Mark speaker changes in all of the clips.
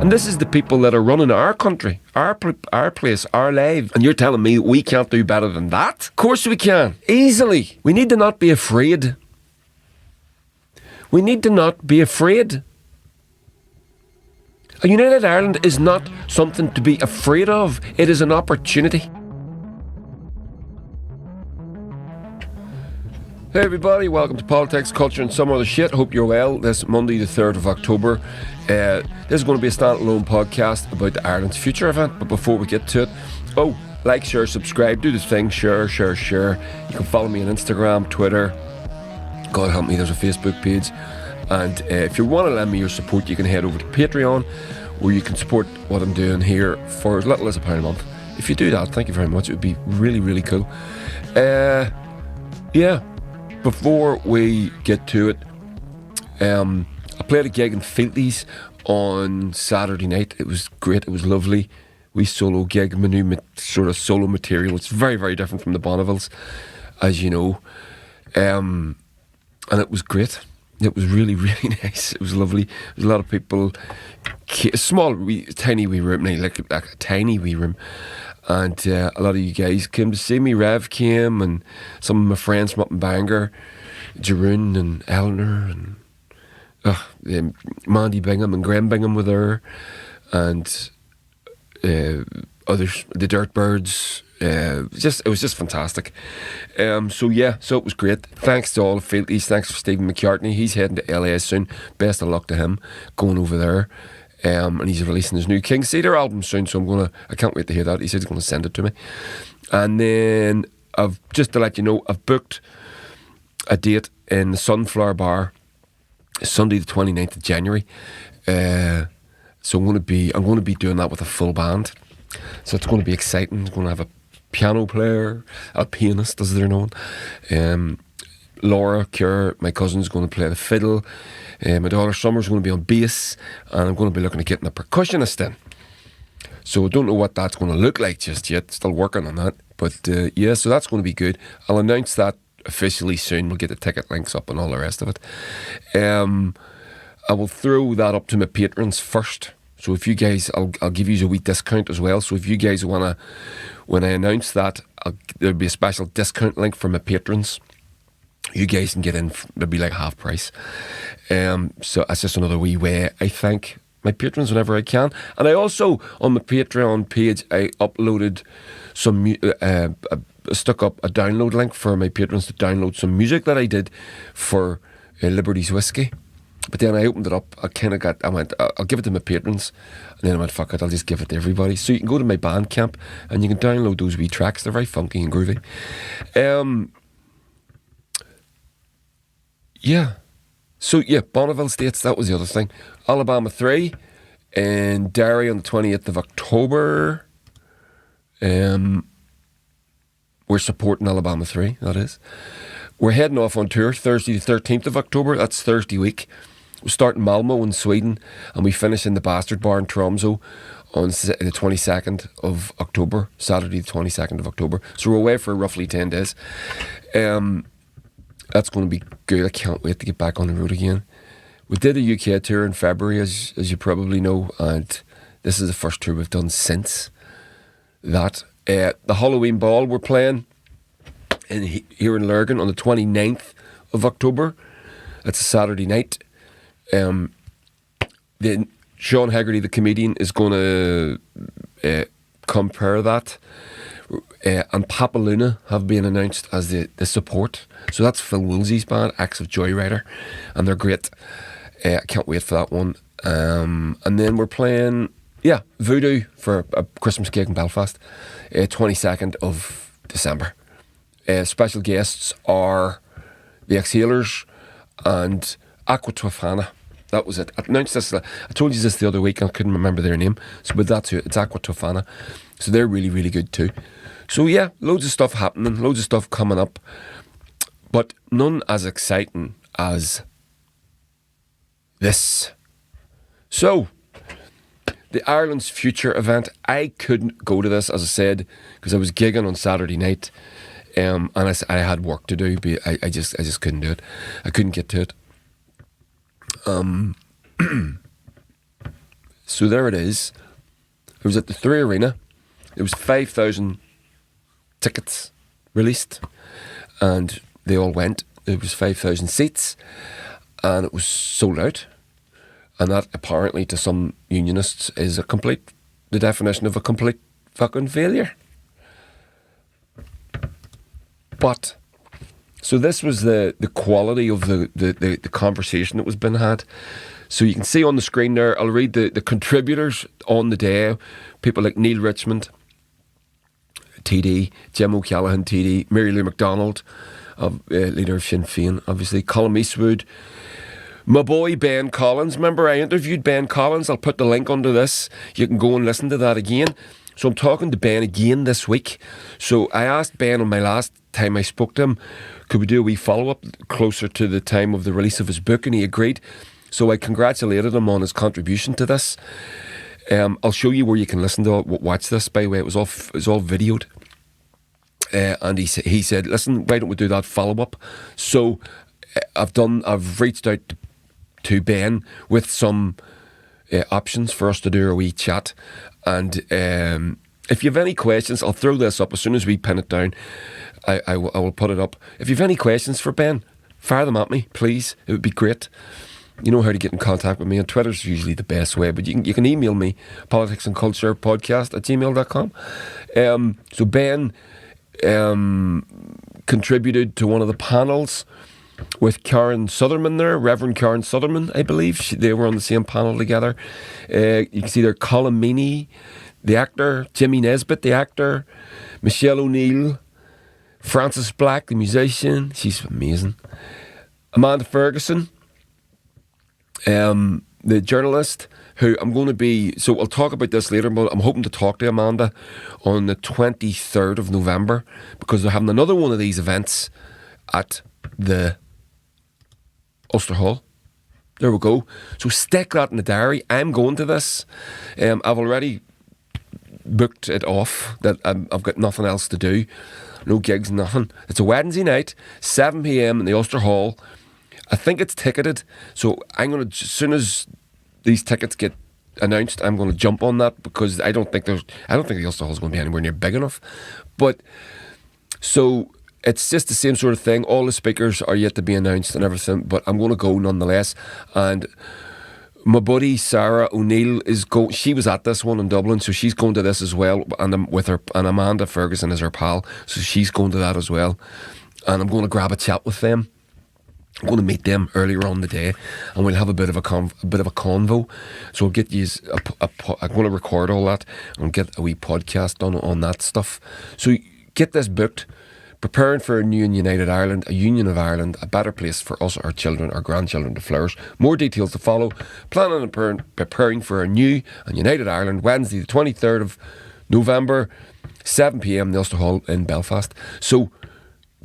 Speaker 1: And this is the people that are running our country, our place, our lives. And you're telling me we can't do better than that? Of course we can. Easily. We need to not be afraid. We need to not be afraid. A united Ireland is not something to be afraid of. It is an opportunity. Hey everybody, welcome to Politics, Culture and Some Other Shit. Hope you're well. This Monday the 3rd of October. This is going to be a standalone podcast about the Ireland's Future event. But before we get to it, like, share, subscribe, do the thing, share. You can follow me on Instagram, Twitter. God help me, there's a Facebook page. And if you want to lend me your support, you can head over to Patreon, where you can support what I'm doing here for as little as £1 a month. If you do that, thank you very much. It would be really, really cool. Before we get to it, I played a gig in Fealties on Saturday night. It was great. It was lovely. We solo gig, my new sort of solo material. It's very, very different from the Bonnevilles, as you know. And it was great. It was really, really nice. It was lovely. There was a lot of people. A small, tiny wee room, like a tiny wee room. And a lot of you guys came to see me. Rev came, and some of my friends from up in Bangor, Jeroen and Eleanor, and Mandy Bingham and Graham Bingham were there, and others, the Dirtbirds. It was just fantastic. So it was great. Thanks to all of Fealties. Thanks for Stephen McCartney. He's heading to LA soon. Best of luck to him going over there. And he's releasing his new King Cedar album soon, so I can't wait to hear that. He said he's going to send it to me. And then just to let you know, I've booked a date in the Sunflower Bar Sunday the 29th of January. So I'm going to be doing that with a full band. So it's going to be exciting. I'm going to have a piano player, a pianist as they're known. Laura Kerr, my cousin's going to play the fiddle. My daughter Summer's going to be on bass, and I'm going to be looking at getting a percussionist in. So I don't know what that's going to look like just yet. Still working on that. But so that's going to be good. I'll announce that officially soon. We'll get the ticket links up and all the rest of it. I will throw that up to my patrons first. So if you guys, I'll give you a wee discount as well. So if you guys want to, when I announce that, there'll be a special discount link for my patrons. You guys can get in, it'll be like half price. So that's just another wee way I thank my patrons whenever I can. And I also, on my Patreon page, I uploaded some, stuck up a download link for my patrons to download some music that I did for Liberty's Whiskey. But then I opened it up, I went, I'll give it to my patrons. And then I went, fuck it, I'll just give it to everybody. So you can go to my Bandcamp and you can download those wee tracks. They're very funky and groovy. Bonneville States, that was the other thing. Alabama 3 in Derry on the 28th of October. We're supporting Alabama 3, that is. We're heading off on tour Thursday the 13th of October. That's Thursday week. We start in Malmo in Sweden, and we finish in the Bastard Bar in Tromsø on the 22nd of October, Saturday the 22nd of October. So we're away for roughly 10 days. That's going to be good. I can't wait to get back on the road again. We did a UK tour in February, as you probably know, and this is the first tour we've done since that. The Halloween Ball we're playing here in Lurgan on the 29th of October. It's a Saturday night. Then Sean Haggerty, the comedian, is going to compare that. And Papaluna have been announced as the support. So that's Phil Woolsey's band, Acts of Joyrider, and they're great. I can't wait for that one. And then we're playing, Voodoo for a Christmas gig in Belfast, 22nd of December. Special guests are the Exhalers and Aqua Tofana. That was it. I announced this. I told you this the other week. I couldn't remember their name. So, but that's it. It's Aqua Tofana. So they're really, really good too. So loads of stuff happening. Loads of stuff coming up. But none as exciting as this. So, the Ireland's Future event. I couldn't go to this, as I said, because I was gigging on Saturday night. And I had work to do. But I just couldn't do it. I couldn't get to it. So there it is. It was at the Three Arena. There was 5,000 tickets released, and they all went. There was 5,000 seats, and it was sold out. And that apparently to some unionists is the definition of a complete fucking failure. But, so this was the quality of the conversation that was being had. So you can see on the screen there, I'll read the contributors on the day. People like Neil Richmond, TD, Jim O'Callaghan, TD, Mary Lou MacDonald, leader of Sinn Féin, obviously, Colm Eastwood, my boy Ben Collins. Remember, I interviewed Ben Collins. I'll put the link under this. You can go and listen to that again. So I'm talking to Ben again this week. So I asked Ben on my last time I spoke to him, could we do a wee follow-up closer to the time of the release of his book, and he agreed. So I congratulated him on his contribution to this. I'll show you where you can listen to watch this, by the way. It was all videoed. And he said, listen, why don't we do that follow-up? So I've reached out to Ben with some options for us to do a wee chat. And if you have any questions, I'll throw this up as soon as we pin it down. I will put it up. If you have any questions for Ben, fire them at me, please. It would be great. You know how to get in contact with me, and Twitter's usually the best way, but you can email me, politicsandculturepodcast@gmail.com. So Ben contributed to one of the panels with Karen Sutherman there, Reverend Karen Sutherman, I believe. They were on the same panel together. You can see there Colin Meaney, the actor, Jimmy Nesbitt, the actor, Michelle O'Neill, Frances Black, the musician. She's amazing. Amanda Ferguson, the journalist, who I'm going to be... So I'll talk about this later, but I'm hoping to talk to Amanda on the 23rd of November, because they're having another one of these events at the Ulster Hall. There we go. So stick that in the diary. I'm going to this. I've already booked it off, that I've got nothing else to do. No gigs, nothing. It's a Wednesday night, 7 p.m. in the Ulster Hall. I think it's ticketed, so I'm going to, as soon as these tickets get announced, I'm going to jump on that, because I don't think the Ulster Hall is going to be anywhere near big enough. But so it's just the same sort of thing. All the speakers are yet to be announced and everything, but I'm going to go nonetheless. And my buddy Sarah O'Neill she was at this one in Dublin, so she's going to this as well, and with her, and Amanda Ferguson is her pal, so she's going to that as well. And I'm going to grab a chat with them. I'm going to meet them earlier on the day, and we'll have a bit of a convo. So I'll get you. I'm going to record all that and get a wee podcast done on that stuff. So get this booked. Preparing for a new and united Ireland, a union of Ireland, a better place for us, our children, our grandchildren to flourish. More details to follow. Planning and preparing for a new and united Ireland, Wednesday the 23rd of November, 7 p.m, the Ulster Hall in Belfast. So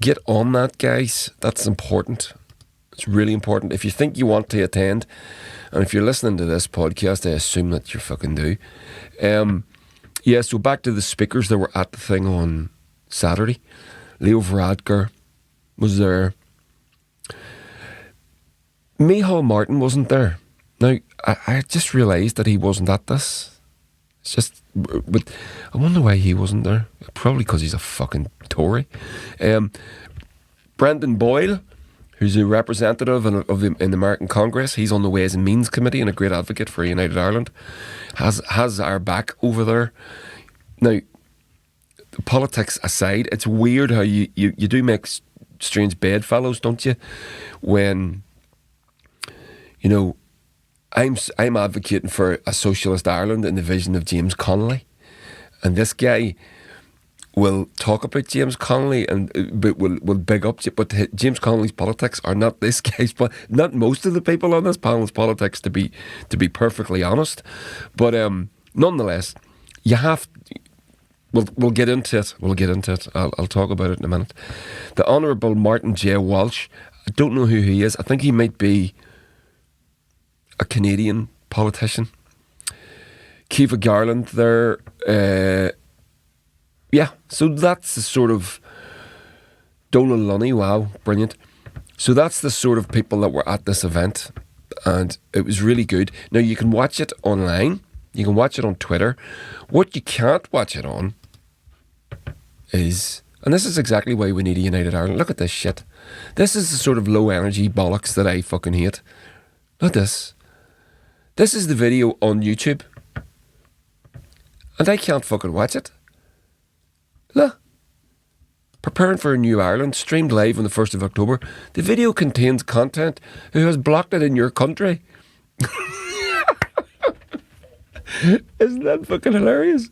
Speaker 1: get on that, guys. That's important. It's really important. If you think you want to attend, and if you're listening to this podcast, I assume that you fucking do. So back to the speakers that were at the thing on Saturday. Leo Varadkar was there. Micheál Martin wasn't there. Now, I just realised that he wasn't at this. It's just, but I wonder why he wasn't there. Probably because he's a fucking Tory. Brendan Boyle, who's a representative in the American Congress. He's on the Ways and Means Committee and a great advocate for United Ireland. Has our back over there. Now, politics aside, it's weird how you do make strange bedfellows, don't you? When, you know, I'm advocating for a socialist Ireland in the vision of James Connolly, and this guy will talk about James Connolly but will big up, but James Connolly's politics are not this guy's, not most of the people on this panel's politics, to be perfectly honest. But nonetheless, you have. We'll get into it. I'll talk about it in a minute. The Honourable Martin J. Walsh. I don't know who he is. I think he might be a Canadian politician. Kiva Garland there. So that's the sort of... Donal Lunny, wow, brilliant. So that's the sort of people that were at this event, and it was really good. Now, you can watch it online. You can watch it on Twitter. What you can't watch it on is, and this is exactly why we need a united Ireland. Look at this shit. This is the sort of low energy bollocks that I fucking hate. Look at this. This is the video on YouTube. And I can't fucking watch it. Look. Preparing for a new Ireland, streamed live on the 1st of October. The video contains content who has blocked it in your country. Isn't that fucking hilarious?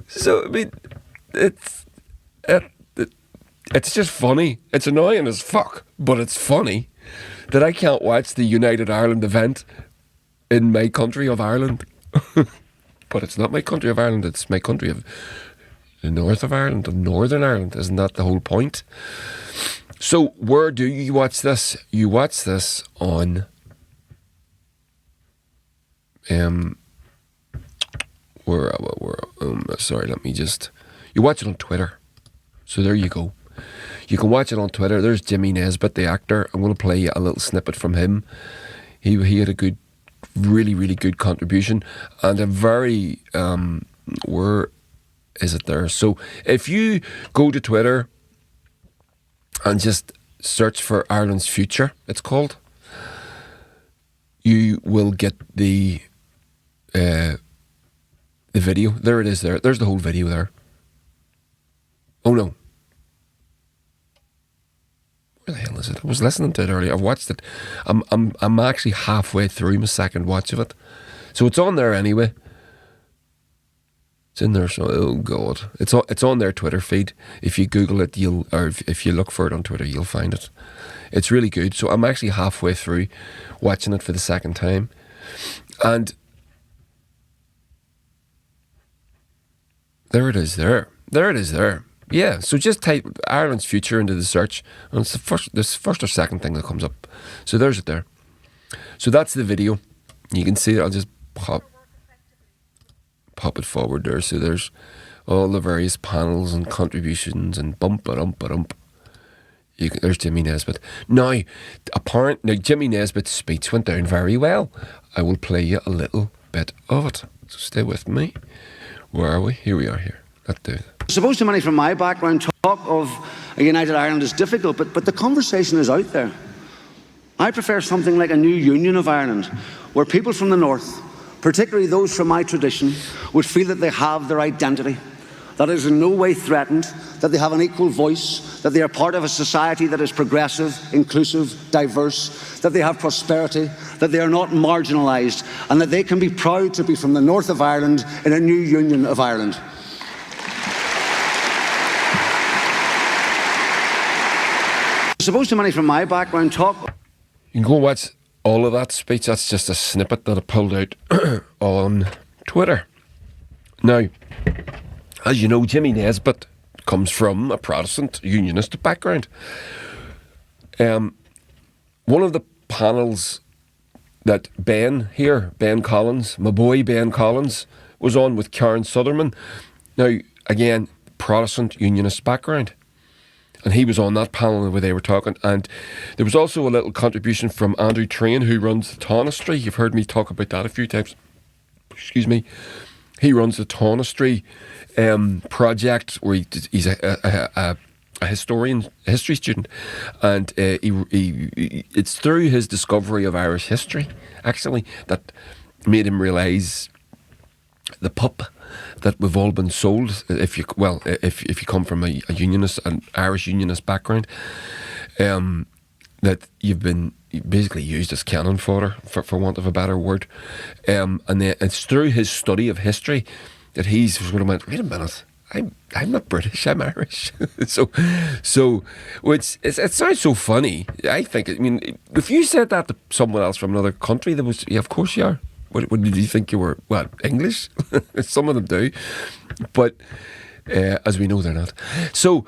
Speaker 1: So, I mean, it's just funny. It's annoying as fuck, but it's funny that I can't watch the United Ireland event in my country of Ireland. But it's not my country of Ireland, it's my country of the north of Ireland, of Northern Ireland. Isn't that the whole point? So where do you watch this? You watch this on sorry, let me just, you watch it on Twitter. So there you go. You can watch it on Twitter. There's Jimmy Nesbitt, the actor. I'm going to play you a little snippet from him. He had a good, really, really good contribution, and a very where is it there? So if you go to Twitter and just search for Ireland's Future, it's called, you will get the video. There it is. There's the whole video there. Oh no. Where the hell is it? I was listening to it earlier. I've watched it. I'm actually halfway through my second watch of it. So it's on there anyway. It's in there. So oh god, it's on their Twitter feed. If you Google it, if you look for it on Twitter, you'll find it. It's really good. So I'm actually halfway through watching it for the second time, and there it is. There it is. There. Yeah. So just type Ireland's Future into the search, and it's the first or second thing that comes up. So there's it there. So that's the video. You can see it. I'll just pop it forward there. So there's all the various panels and contributions and bump. There's Jimmy Nesbitt. Now Jimmy Nesbitt's speech went down very well. I will play you a little bit of it. So stay with me. Where are we? Here we are here. Let's do it.
Speaker 2: I suppose to many from my background, talk of a united Ireland is difficult, but the conversation is out there. I prefer something like a new Union of Ireland, where people from the north, particularly those from my tradition, would feel that they have their identity, that it is in no way threatened, that they have an equal voice, that they are part of a society that is progressive, inclusive, diverse, that they have prosperity, that they are not marginalised, and that they can be proud to be from the north of Ireland in a new Union of Ireland. I suppose to many from my background, talk...
Speaker 1: You can go watch all of that speech. That's just a snippet that I pulled out on Twitter. Now, as you know, Jimmy Nesbitt comes from a Protestant unionist background. One of the panels that Ben Collins, my boy Ben Collins, was on with Karen Sutherland. Now, again, Protestant unionist background. And he was on that panel where they were talking. And there was also a little contribution from Andrew Train, who runs the Taunistry. You've heard me talk about that a few times. Excuse me. He runs the Taunistry project, where he's a historian, a history student. And it's through his discovery of Irish history, actually, that made him realise the pup that we've all been sold. If you come from a unionist, an Irish unionist background, that you've been basically used as cannon fodder, for want of a better word. And then it's through his study of history that he's sort of went, wait a minute, I'm not British, I'm Irish. so it sounds so funny. I think, I mean, if you said that to someone else from another country, there was, yeah, of course you are. What did you think you were? What, English? Some of them do, but as we know, they're not. So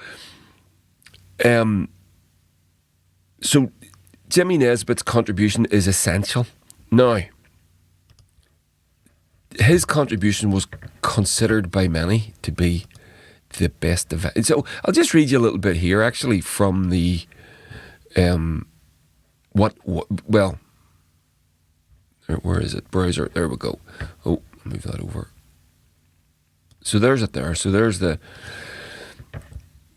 Speaker 1: Jimmy Nesbitt's contribution is essential. Now, his contribution was considered by many to be the best event. So I'll just read you a little bit here, actually, from the where is it? Browser. There we go. Oh, Move that over. So there's it there. So there's the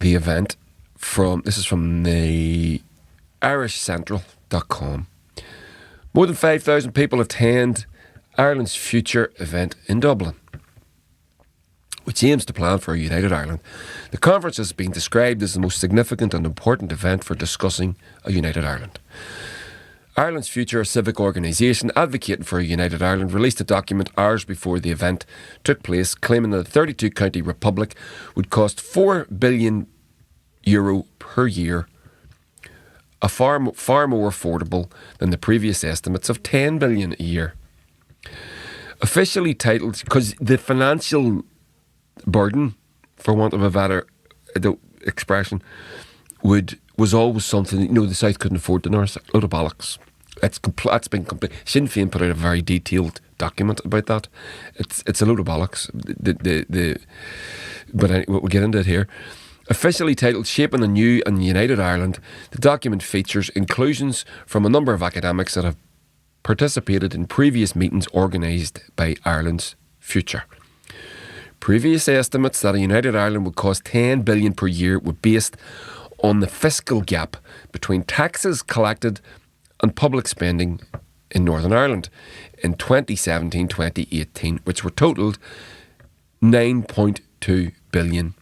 Speaker 1: event this is from the irishcentral.com. More than 5,000 people attend Ireland's Future event in Dublin, which aims to plan for a united Ireland. The conference has been described as the most significant and important event for discussing a united Ireland. Ireland's Future, a civic organisation advocating for a united Ireland, released a document hours before the event took place, claiming that a 32-county republic would cost €4 billion per year, a far more affordable than the previous estimates of $10 billion a year. Officially titled, because the financial burden, for want of a better expression, was always something, the South couldn't afford the North. A load of bollocks. That's been complete. Sinn Féin put out a very detailed document about that. It's a load of bollocks. But we'll get into it here. Officially titled Shaping a New and United Ireland, the document features inclusions from a number of academics that have participated in previous meetings organised by Ireland's Future. Previous estimates that a united Ireland would cost $10 billion per year were based on the fiscal gap between taxes collected and public spending in Northern Ireland in 2017-2018, which were totalled £9.2 billion,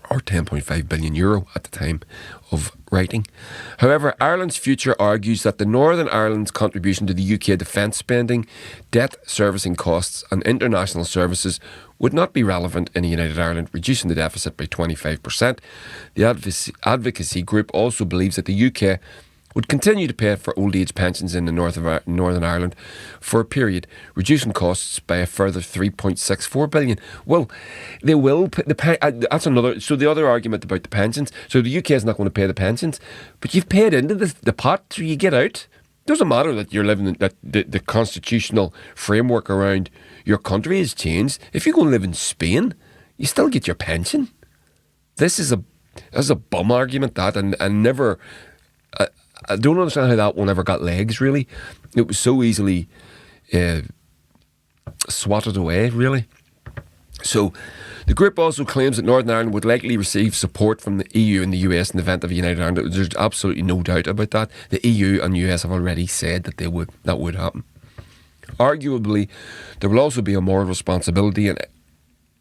Speaker 1: or €10.5 billion at the time of writing. However, Ireland's Future argues that the Northern Ireland's contribution to the UK defence spending, debt servicing costs and international services would not be relevant in a united Ireland, reducing the deficit by 25%. The advocacy group also believes that the UK would continue to pay for old age pensions in the Northern Ireland for a period, reducing costs by a further $3.64 billion. Well, they will pay that's another. So the other argument about the pensions. So the UK is not going to pay the pensions, but you've paid into the pot, so you get out. It doesn't matter that you're living in that the constitutional framework around your country has changed. If you go and live in Spain, you still get your pension. This is a bum argument, that, and never. I don't understand how that one ever got legs, really. It was so easily swatted away, really. So the group also claims that Northern Ireland would likely receive support from the EU and the US in the event of a united Ireland. There's absolutely no doubt about that. The EU and US have already said that that would happen. Arguably, there will also be a moral responsibility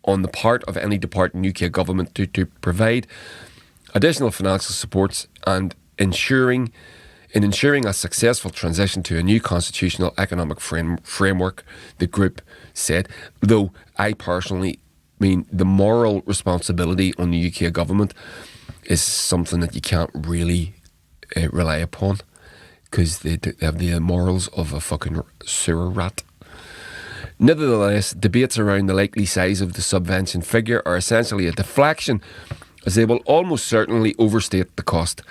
Speaker 1: on the part of any departing UK government to provide additional financial supports and ensuring a successful transition to a new constitutional economic framework, the group said. Though I personally mean the moral responsibility on the UK government is something that you can't really rely upon, because they have the morals of a fucking sewer rat. Nevertheless, debates around the likely size of the subvention figure are essentially a deflection, as they will almost certainly overstate the cost,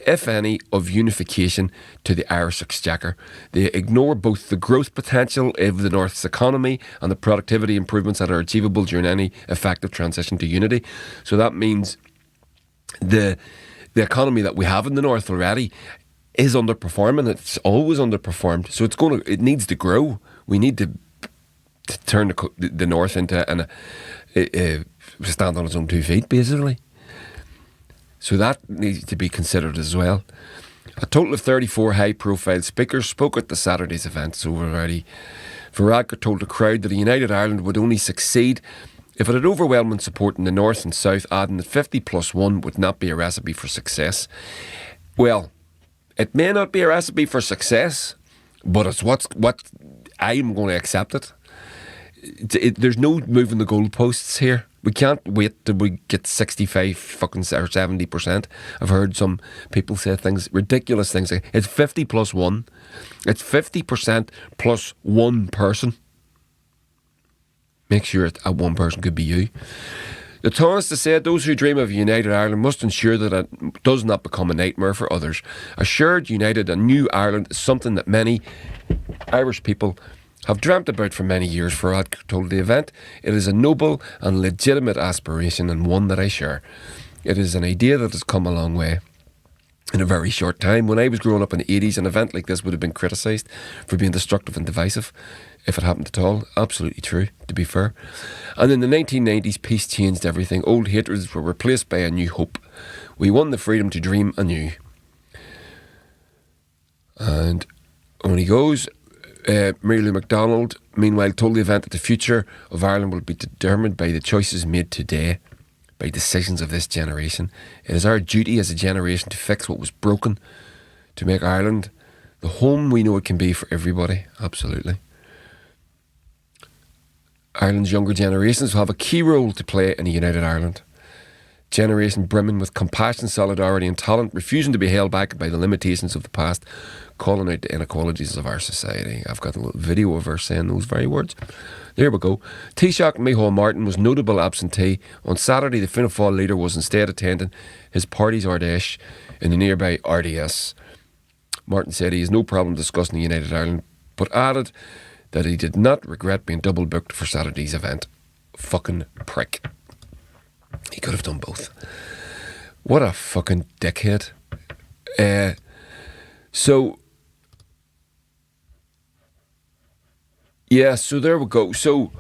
Speaker 1: if any, of unification to the Irish exchequer. They ignore both the growth potential of the North's economy and the productivity improvements that are achievable during any effective transition to unity. So that means the economy that we have in the North already is underperforming. It's always underperformed. So it needs to grow. We need to turn the North into stand on its own 2 feet, basically. So that needs to be considered as well. A total of 34 high-profile speakers spoke at the Saturday's event. So already, Varadkar told the crowd that a united Ireland would only succeed if it had overwhelming support in the North and South, adding that 50+1 would not be a recipe for success. Well, it may not be a recipe for success, but it's what I'm going to accept it. There's no moving the goalposts here. We can't wait till we get 65 fucking or 70%. I've heard some people say ridiculous things like it's 50+1. It's 50% plus one person. Make sure that one person could be you. The Tánaiste said those who dream of a united Ireland must ensure that it does not become a nightmare for others. A shared, united and new Ireland is something that many Irish people have dreamt about for many years. Varadkar told the event, it is a noble and legitimate aspiration, and one that I share. It is an idea that has come a long way in a very short time. When I was growing up in the 80s, an event like this would have been criticised for being destructive and divisive. if it happened at all. Absolutely true, to be fair. And in the 1990s, peace changed everything. Old hatreds were replaced by a new hope. We won the freedom to dream anew. And on he goes. Mary Lou MacDonald, meanwhile, told the event that the future of Ireland will be determined by the choices made today, by decisions of this generation. It is our duty as a generation to fix what was broken, to make Ireland the home we know it can be for everybody. Absolutely. Ireland's younger generations will have a key role to play in a united Ireland. Generation brimming with compassion, solidarity and talent, refusing to be held back by the limitations of the past, calling out the inequalities of our society. I've got a little video of her saying those very words. There we go. Taoiseach Micheál Martin was notable absentee. On Saturday, the Fianna Fáil leader was instead attending his party's Ardèche in the nearby RDS. Martin said he has no problem discussing the United Ireland, but added that he did not regret being double booked for Saturday's event. Fucking prick. He could have done both. What a fucking dickhead. So there we go. So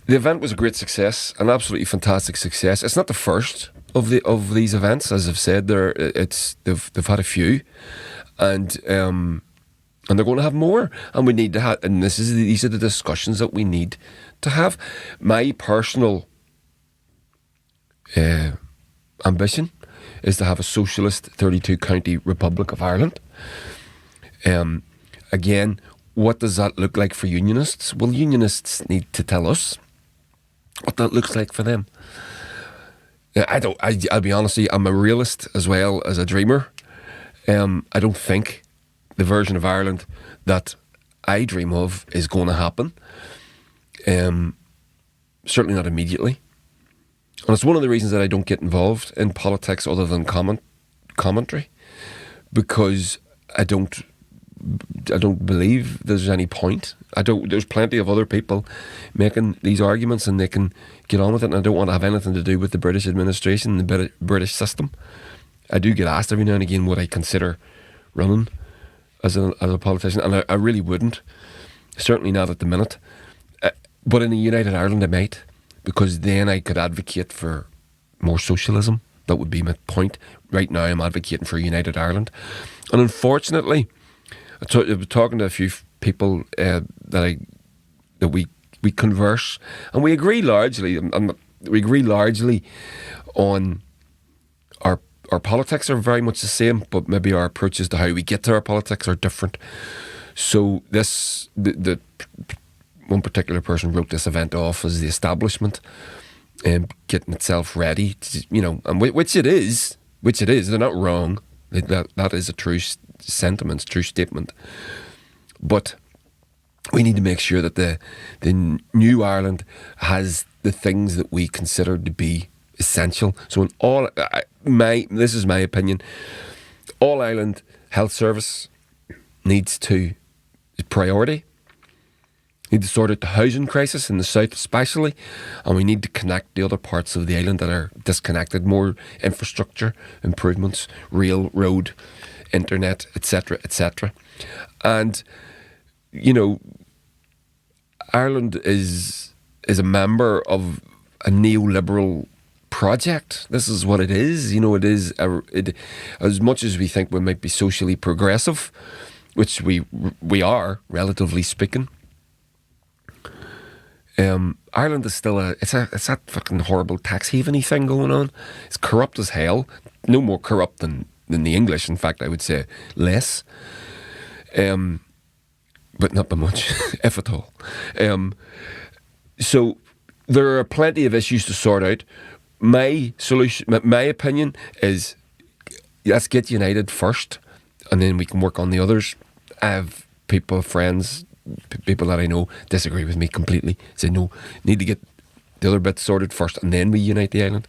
Speaker 1: the event was a great success, an absolutely fantastic success. It's not the first of these events, as I've said. They've had a few, and they're going to have more, and we need to have. And these are the discussions that we need to have. My personal ambition is to have a socialist 32 county Republic of Ireland. Again, what does that look like for unionists? Well, unionists need to tell us what that looks like for them. I'll be honest with you, I'm a realist as well as a dreamer. I don't think the version of Ireland that I dream of is going to happen. Certainly not immediately. And it's one of the reasons that I don't get involved in politics other than commentary, because I don't believe there's any point. There's plenty of other people making these arguments and they can get on with it, and I don't want to have anything to do with the British administration, the British system. I do get asked every now and again would I consider running as a politician, and I really wouldn't. Certainly not at the minute. But in a united Ireland I might, because then I could advocate for more socialism. That would be my point. Right now I'm advocating for a united Ireland. And unfortunately, I was talking to a few people that we converse, and we agree largely. We agree largely on our politics are very much the same, but maybe our approaches to how we get to our politics are different. So the one particular person wrote this event off as the establishment getting itself ready, and which it is. They're not wrong. That is a true sentiment, true statement. But we need to make sure that the new Ireland has the things that we consider to be essential. So this is my opinion, All Ireland Health Service needs to priority. We need to sort out the housing crisis in the south especially, and we need to connect the other parts of the island that are disconnected. More infrastructure improvements, rail, road, internet, etc., etc. And Ireland is a member of a neoliberal project. This is what it is. It is as much as we think we might be socially progressive, which we are, relatively speaking. Ireland is still it's that fucking horrible tax haven-y thing going on. It's corrupt as hell. No more corrupt than the English. In fact, I would say less. But not by much, if at all. So there are plenty of issues to sort out. My solution, my opinion is, let's get united first, and then we can work on the others. I have friends, people that I know disagree with me completely. Say no, need to get the other bits sorted first, and then we unite the island.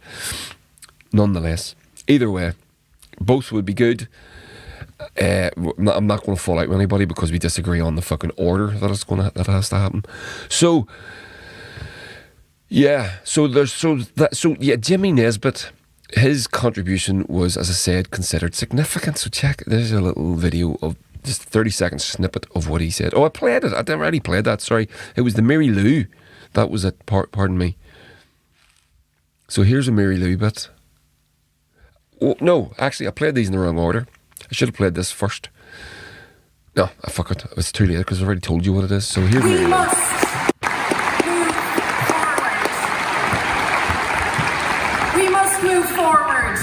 Speaker 1: Nonetheless, either way, both would be good. I'm not going to fall out with anybody because we disagree on the fucking order that has to happen. So yeah, Jimmy Nesbitt, his contribution was, as I said, considered significant. So there's a little video of just a 30-second snippet of what he said. Oh, I played it. I'd already played that. Sorry. It was the Mary Lou. That was it. Pardon me. So here's a Mary Lou bit. Oh, no, actually, I played these in the wrong order. I should have played this first. No, fuck it. It's too late because I've already told you what it is. So here's Mary Lou.
Speaker 3: We must move forward.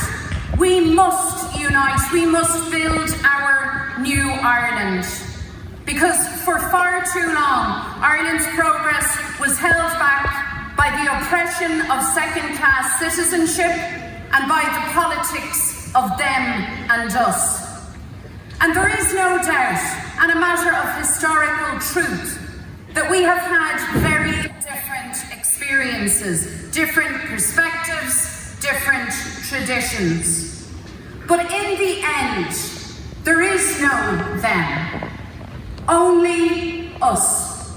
Speaker 3: We must unite. We must build our new Ireland. Because for far too long, Ireland's progress was held back by the oppression of second-class citizenship and by the politics of them and us. And there is no doubt, and a matter of historical truth, that we have had very different experiences, different perspectives, different traditions. But in the end, there is no them. Only us.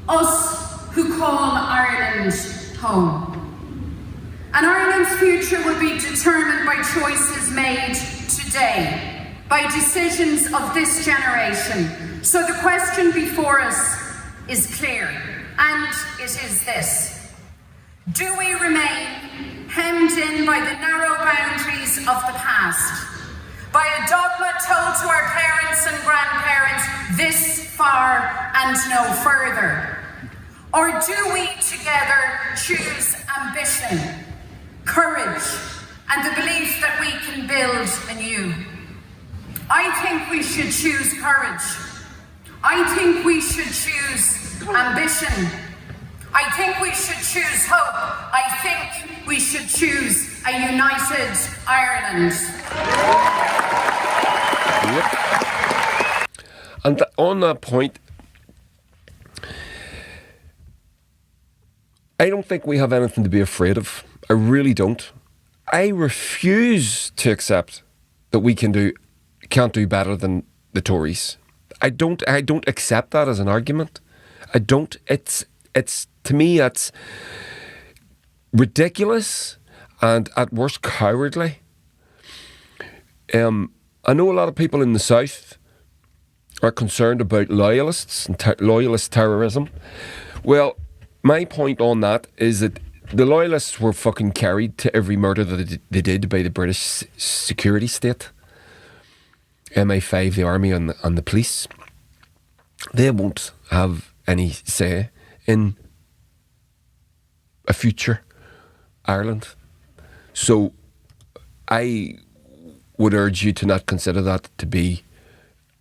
Speaker 3: Us who call Ireland home. And Ireland's future will be determined by choices made today, by decisions of this generation. So the question before us is clear, and it is this. Do we remain hemmed in by the narrow boundaries of the past, by a dogma told to our parents and grandparents this far and no further? Or do we together choose ambition, courage, and the belief that we can build anew? I think we should choose courage. I think we should choose ambition. I think we should choose hope. I think we should choose a united Ireland.
Speaker 1: Yep. And on that point, I don't think we have anything to be afraid of. I really don't. I refuse to accept that we can't do better than the Tories. I don't accept that as an argument. I don't. It's to me that's ridiculous and at worst cowardly. I know a lot of people in the South are concerned about loyalists and loyalist terrorism. Well, my point on that is that the loyalists were fucking carried to every murder that they did by the British security state. MI5, the army and the police. They won't have any say in a future Ireland. So I would urge you to not consider that to be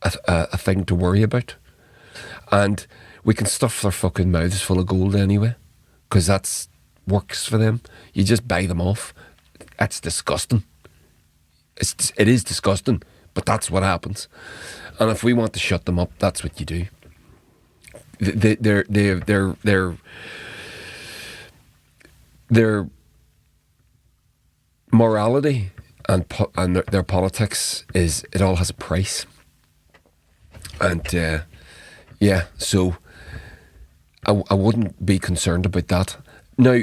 Speaker 1: a thing to worry about. And we can stuff their fucking mouths full of gold anyway, because that's works for them. You just buy them off. That's disgusting. It is disgusting, but that's what happens. And if we want to shut them up, that's what you do. Their morality and their politics it all has a price. And so I wouldn't be concerned about that. Now,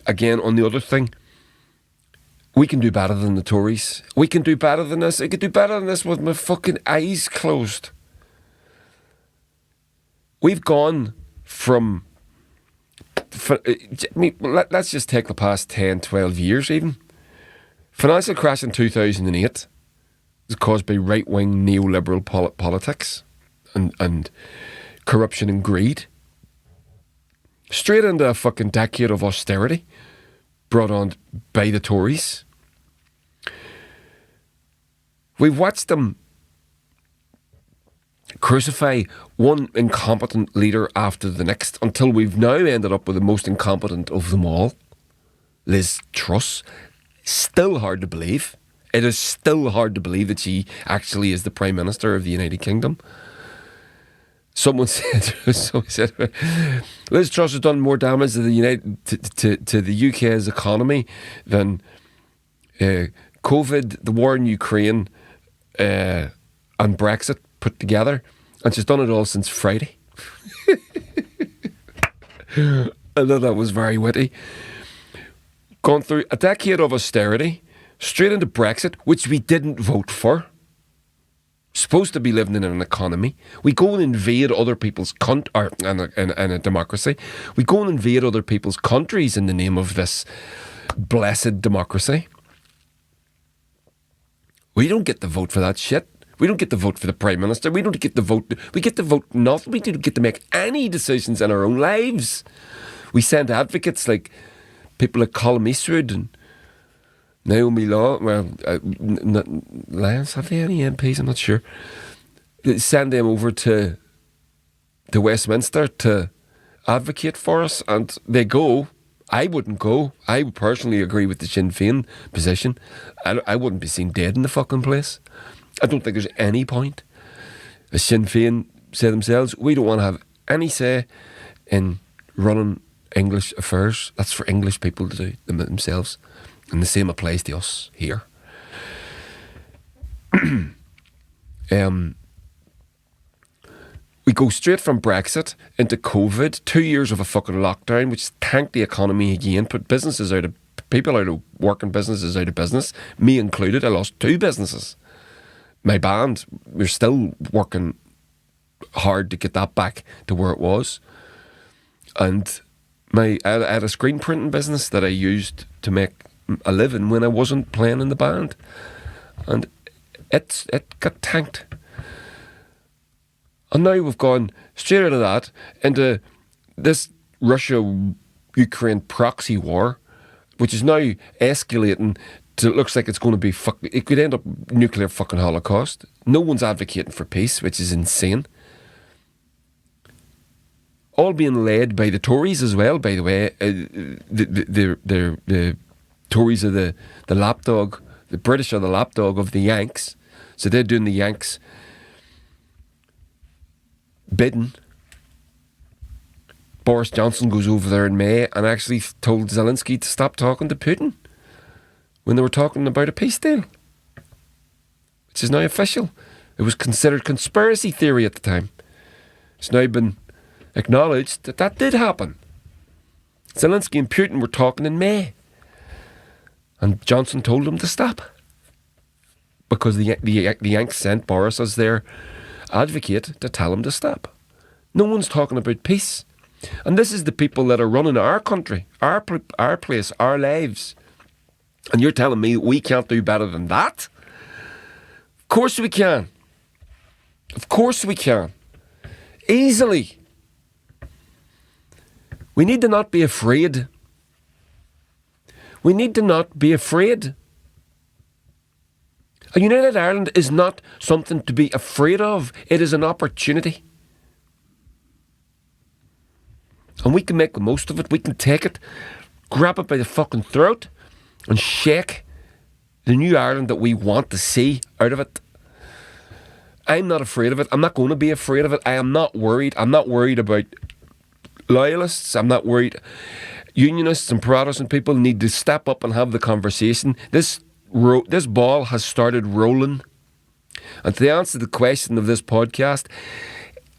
Speaker 1: again, on the other thing, we can do better than the Tories. We can do better than this. I could do better than this with my fucking eyes closed. We've gone from... let's just take the past 10, 12 years even. Financial crash in 2008 was caused by right-wing neoliberal politics and corruption and greed. Straight into a fucking decade of austerity brought on by the Tories. We've watched them crucify one incompetent leader after the next until we've now ended up with the most incompetent of them all, Liz Truss. Still hard to believe. It is still hard to believe that she actually is the Prime Minister of the United Kingdom. Someone said, Liz Truss has done more damage to the UK's economy than COVID, the war in Ukraine, and Brexit put together, and she's done it all since Friday. I thought that was very witty. Gone through a decade of austerity, straight into Brexit, which we didn't vote for. supposed to be living in an economy. We go and invade other people's in a democracy. We go and invade other people's countries in the name of this blessed democracy. We don't get to vote for that shit. We don't get to vote for the Prime Minister. We don't get to vote. We get to vote nothing. We don't get to make any decisions in our own lives. We send advocates like people like Colm Eastwood and Naomi Law, Lyons, have they any MPs? I'm not sure. They send them over to Westminster to advocate for us, and they go. I wouldn't go. I would personally agree with the Sinn Féin position. I wouldn't be seen dead in the fucking place. I don't think there's any point. The Sinn Féin say themselves, we don't want to have any say in running English affairs. That's for English people to do themselves. And the same applies to us here. We go straight from Brexit into COVID, 2 years of a fucking lockdown, which tanked the economy again, put businesses out of, people out of work and businesses out of business, me included. I lost 2 businesses. My band, we're still working hard to get that back to where it was. And I had a screen printing business that I used to make a living when I wasn't playing in the band, and it got tanked. And now we've gone straight out of that into this Russia-Ukraine proxy war, which is now escalating to, it looks like it's going to be it could end up nuclear fucking holocaust. No one's advocating for peace, which is insane. All being led by the Tories as well, by the way. The Tories are the lapdog, the British are the lapdog of the Yanks. So they're doing the Yanks bidding. Boris Johnson goes over there in May and actually told Zelensky to stop talking to Putin when they were talking about a peace deal, which is now official. It was considered conspiracy theory at the time. It's now been acknowledged that that did happen. Zelensky and Putin were talking in May, and Johnson told them to stop because the Yanks sent Boris as their advocate to tell him to stop. No one's talking about peace. And this is the people that are running our country, our place, our lives. And you're telling me we can't do better than that? Of course we can. Of course we can. Easily. We need to not be afraid. We need to not be afraid. A united Ireland is not something to be afraid of. It is an opportunity. And we can make the most of it. We can take it, grab it by the fucking throat, and shake the new Ireland that we want to see out of it. I'm not afraid of it. I'm not going to be afraid of it. I am not worried. I'm not worried about loyalists. I'm not worried. Unionists and Protestant people need to step up and have the conversation. This ball has started rolling. And to answer the question of this podcast,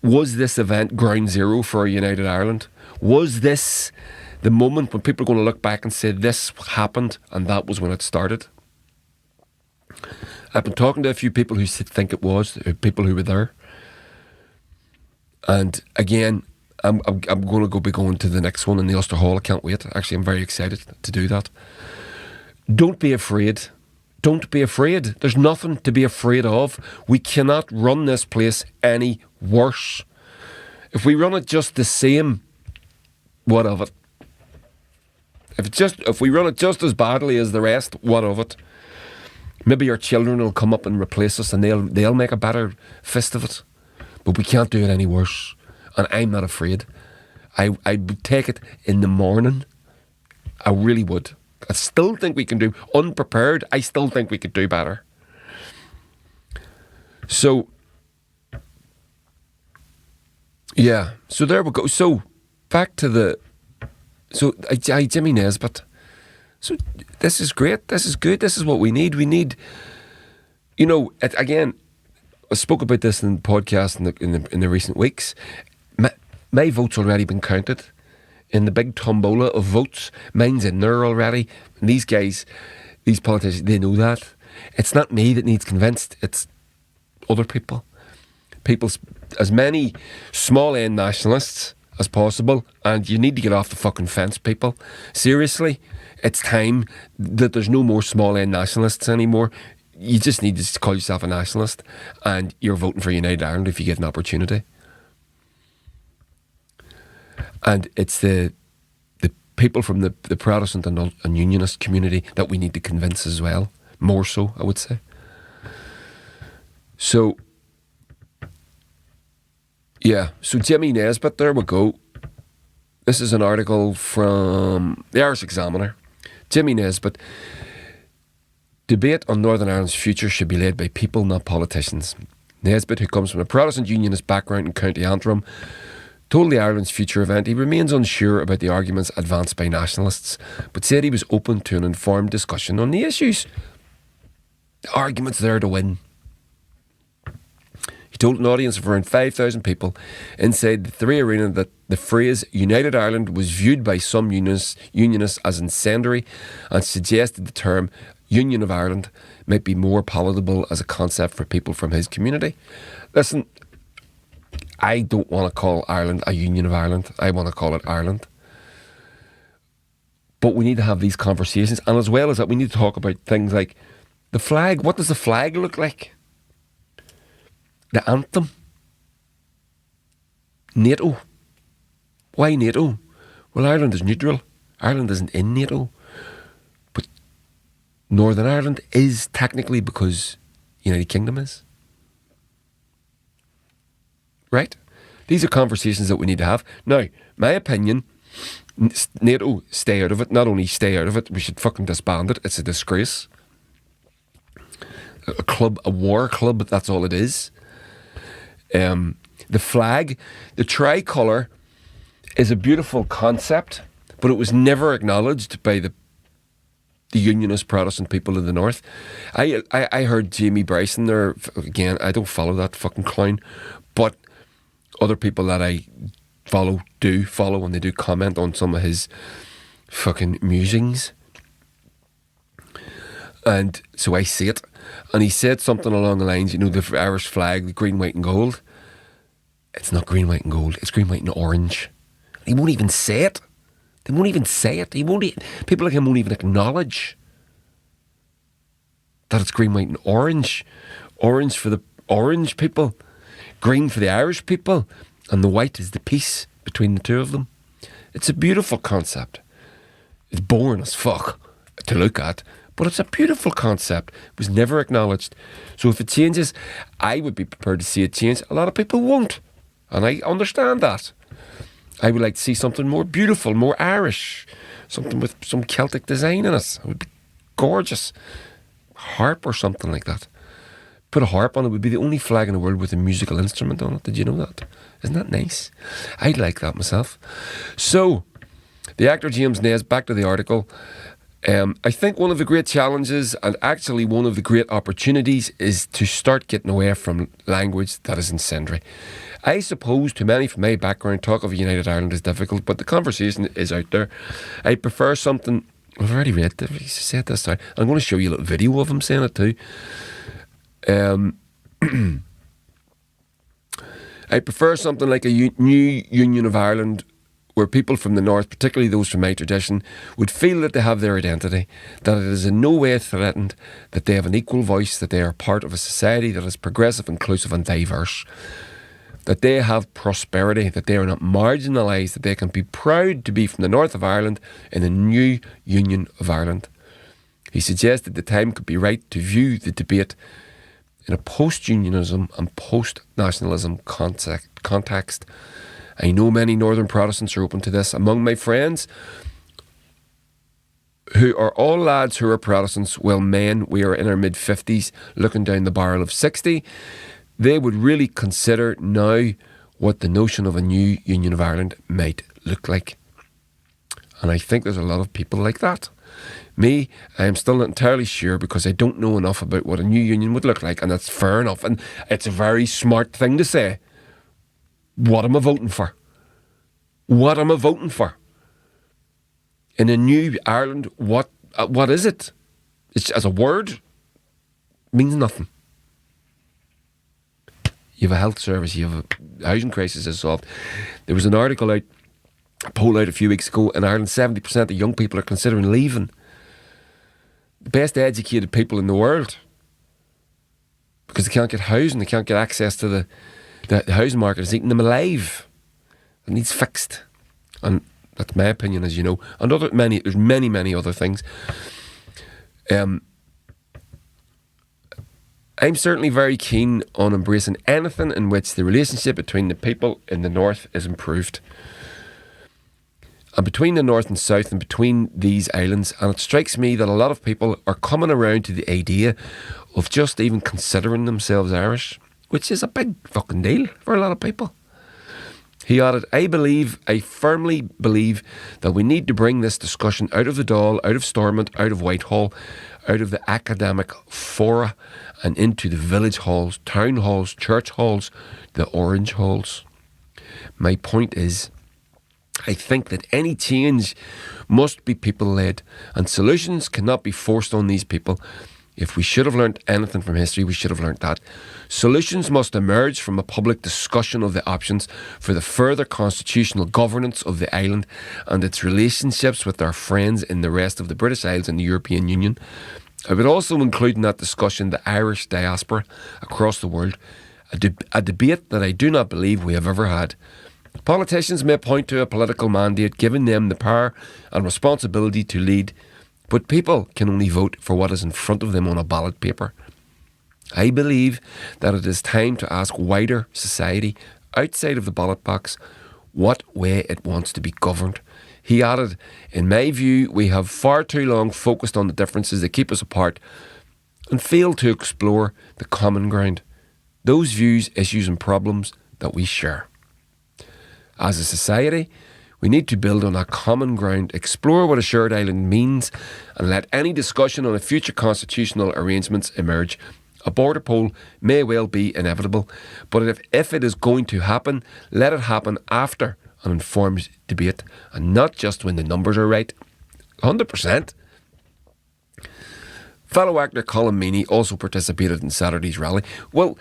Speaker 1: was this event ground zero for a united Ireland? Was this the moment when people are going to look back and say this happened and that was when it started? I've been talking to a few people who think it was, people who were there. And again, I'm going to be going to the next one in the Ulster Hall. I can't wait. Actually, I'm very excited to do that. Don't be afraid. Don't be afraid. There's nothing to be afraid of. We cannot run this place any worse. If we run it just the same, what of it? If we run it just as badly as the rest, what of it? Maybe our children will come up and replace us and they'll make a better fist of it. But we can't do it any worse. And I'm not afraid. I would take it in the morning. I really would. I still think we can do, unprepared, I still think we could do better. So, yeah. So there we go. So, back to Jimmy Nesbitt. So, this is great. This is good. This is what we need. We need, again, I spoke about this in the podcast in the recent weeks. My vote's already been counted. In the big tombola of votes, mine's in there already. And these guys, these politicians, they know that. It's not me that needs convinced. It's other people. As many small N nationalists as possible, and you need to get off the fucking fence, people. Seriously, it's time that there's no more small N nationalists anymore. You just need to call yourself a nationalist, and you're voting for United Ireland if you get an opportunity. And it's the people from the Protestant and Unionist community that we need to convince as well. More so, I would say. So, yeah. So Jimmy Nesbitt, there we go. This is an article from the Irish Examiner. Jimmy Nesbitt. Debate on Northern Ireland's future should be led by people, not politicians. Nesbitt, who comes from a Protestant Unionist background in County Antrim, told the Ireland's Future event he remains unsure about the arguments advanced by nationalists, but said he was open to an informed discussion on the issues. The argument's there to win. He told an audience of around 5,000 people inside the Three Arena that the phrase United Ireland was viewed by some unionists as incendiary, and suggested the term Union of Ireland might be more palatable as a concept for people from his community. Listen, I don't want to call Ireland a Union of Ireland. I want to call it Ireland. But we need to have these conversations. And as well as that, we need to talk about things like the flag. What does the flag look like? The anthem. NATO. Why NATO? Well, Ireland is neutral. Ireland isn't in NATO. But Northern Ireland is technically because United Kingdom is. Right? These are conversations that we need to have. Now, my opinion, NATO, stay out of it. Not only stay out of it, we should fucking disband it. It's a disgrace. A club, a war club, that's all it is. The flag, the tricolour, is a beautiful concept, but it was never acknowledged by the Unionist Protestant people of the North. I heard Jamie Bryson there, again, I don't follow that fucking clown, but other people that I do follow, and they do comment on some of his fucking musings. And so I see it. And he said something along the lines, the Irish flag, the green, white and gold. It's not green, white and gold. It's green, white and orange. He won't even say it. They won't even say it. People like him won't even acknowledge that it's green, white and orange. Orange for the orange people. Green for the Irish people, and the white is the peace between the two of them. It's a beautiful concept. It's boring as fuck to look at, but it's a beautiful concept. It was never acknowledged. So if it changes, I would be prepared to see it change. A lot of people won't, and I understand that. I would like to see something more beautiful, more Irish, something with some Celtic design in it. It would be gorgeous. Harp or something like that. Put a harp on it, would be the only flag in the world with a musical instrument on it. Did you know that? Isn't that nice? I'd like that myself. So, the actor James Nesbitt, back to the article. I think one of the great challenges, and actually one of the great opportunities, is to start getting away from language that is incendiary. I suppose to many from my background, talk of United Ireland is difficult, but the conversation is out there. I prefer something... I've already read it. He said this. I'm going to show you a little video of him saying it too. I prefer something like a new Union of Ireland, where people from the North, particularly those from my tradition, would feel that they have their identity, that it is in no way threatened, that they have an equal voice, that they are part of a society that is progressive, inclusive and diverse, that they have prosperity, that they are not marginalised, that they can be proud to be from the north of Ireland in a new Union of Ireland. He suggested the time could be right to view the debate in a post-unionism and post-nationalism context. I know many Northern Protestants are open to this. Among my friends, who are all lads who are Protestants, well, men, we are in our mid-50s, looking down the barrel of 60, they would really consider now what the notion of a new Union of Ireland might look like. And I think there's a lot of people like that. Me, I am still not entirely sure because I don't know enough about what a new union would look like, and that's fair enough, and it's a very smart thing to say. What am I voting for? What am I voting for? In a new Ireland, what is it? It's, as a word, means nothing. You have a health service, you have a housing crisis is solved. There was an article out, a poll out a few weeks ago in Ireland, 70% of young people are considering leaving. The best educated people in the world. Because they can't get housing, they can't get access to the housing market. It's eating them alive. It needs fixed. And that's my opinion, as you know. And there's many other things. I'm certainly very keen on embracing anything in which the relationship between the people in the north is improved. And between the north and south and between these islands, and it strikes me that a lot of people are coming around to the idea of just even considering themselves Irish, which is a big fucking deal for a lot of people. He added, I firmly believe that we need to bring this discussion out of the Dáil, out of Stormont, out of Whitehall, out of the academic fora and into the village halls, town halls, church halls, the orange halls. My point is, I think that any change must be people-led, and solutions cannot be forced on these people. If we should have learnt anything from history, we should have learnt that. Solutions must emerge from a public discussion of the options for the further constitutional governance of the island and its relationships with our friends in the rest of the British Isles and the European Union. I would also include in that discussion the Irish diaspora across the world, a debate that I do not believe we have ever had. Politicians may point to a political mandate giving them the power and responsibility to lead, but people can only vote for what is in front of them on a ballot paper. I believe that it is time to ask wider society, outside of the ballot box, what way it wants to be governed. He added, in my view, we have far too long focused on the differences that keep us apart and failed to explore the common ground, those views, issues and problems that we share. As a society, we need to build on that common ground, explore what a shared island means, and let any discussion on a future constitutional arrangements emerge. A border poll may well be inevitable, but if it is going to happen, let it happen after an informed debate, and not just when the numbers are right. 100%. Fellow actor Colin Meaney also participated in Saturday's rally. Well,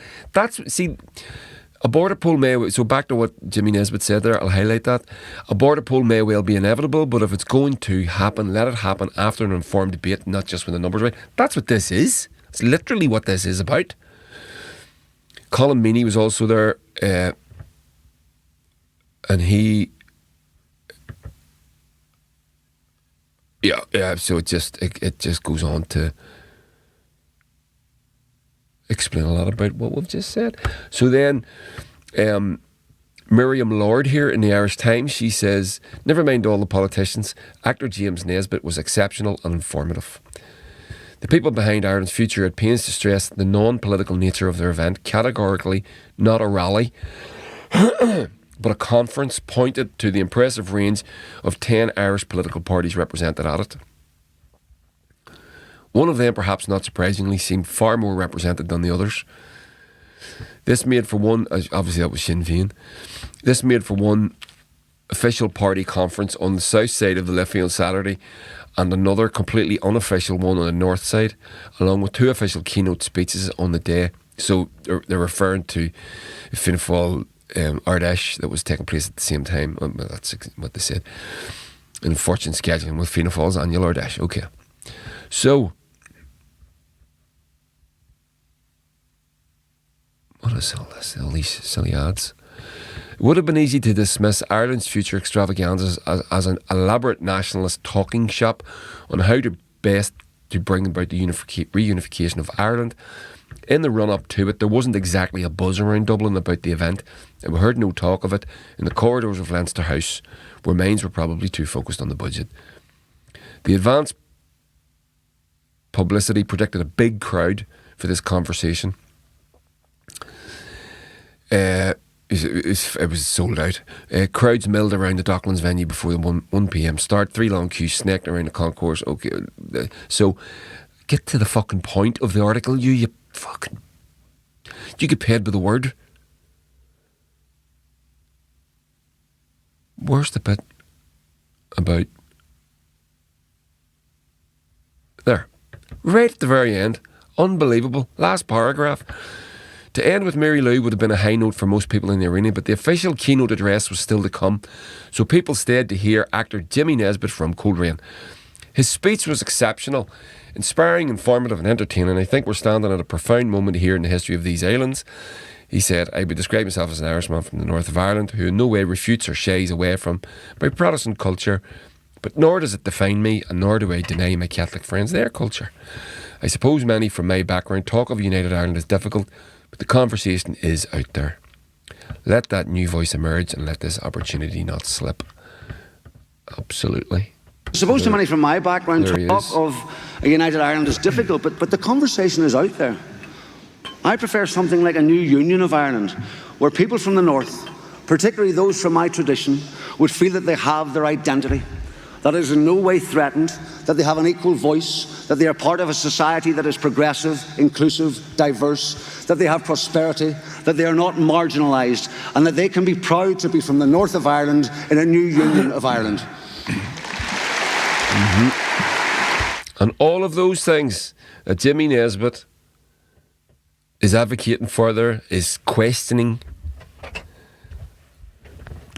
Speaker 1: a border poll may... So back to what Jimmy Nesbitt said there, I'll highlight that. A border poll may well be inevitable, but if it's going to happen, let it happen after an informed debate, not just when the numbers are right. That's what this is. It's literally what this is about. Colin Meaney was also there, and he... Yeah, so it just goes on to explain a lot about what we've just said. So then, Miriam Lord here in the Irish Times, she says, never mind all the politicians, actor James Nesbitt was exceptional and informative. The people behind Ireland's future had pains to stress the non-political nature of their event, categorically not a rally, but a conference pointed to the impressive range of 10 Irish political parties represented at it. One of them, perhaps not surprisingly, seemed far more represented than the others. This made for one, obviously that was Sinn Féin, this made for one official party conference on the south side of the Liffey on Saturday and another completely unofficial one on the north side, along with two official keynote speeches on the day. So they're referring to Fianna Fáil Ardèche that was taking place at the same time. That's what they said. In fortune scheduling with Fianna Fáil's annual Ardèche. Okay. So, what is all this? All these silly ads. It would have been easy to dismiss Ireland's future extravaganzas as an elaborate nationalist talking shop on how to best to bring about the reunification of Ireland. In the run-up to it, there wasn't exactly a buzz around Dublin about the event, and we heard no talk of it in the corridors of Leinster House, where minds were probably too focused on the budget. The advance publicity predicted a big crowd for this conversation. It was sold out. Crowds milled around the Docklands venue before the 1 p.m. start. 3 long queues snaked around the concourse. Okay, so get to the fucking point of the article. You get paid by the word. Where's the bit about there? Right at the very end. Unbelievable. Last paragraph. To end with Mary Lou would have been a high note for most people in the arena, but the official keynote address was still to come, so people stayed to hear actor Jimmy Nesbitt from Coleraine. His speech was exceptional, inspiring, informative and entertaining. I think we're standing at a profound moment here in the history of these islands. He said, I would describe myself as an Irishman from the north of Ireland who in no way refutes or shies away from my Protestant culture, but nor does it define me, and nor do I deny my Catholic friends their culture. I suppose many from my background talk of United Ireland as difficult, but the conversation is out there. Let that new voice emerge and let this opportunity not slip. Absolutely.
Speaker 2: I suppose too many from my background talk of a United Ireland is difficult, but the conversation is out there. I prefer something like a new union of Ireland, where people from the north, particularly those from my tradition, would feel that they have their identity, that it is in no way threatened, that they have an equal voice, that they are part of a society that is progressive, inclusive, diverse, that they have prosperity, that they are not marginalised, and that they can be proud to be from the north of Ireland in a new union of Ireland.
Speaker 1: Mm-hmm. And all of those things that Jimmy Nesbitt is advocating further, is questioning,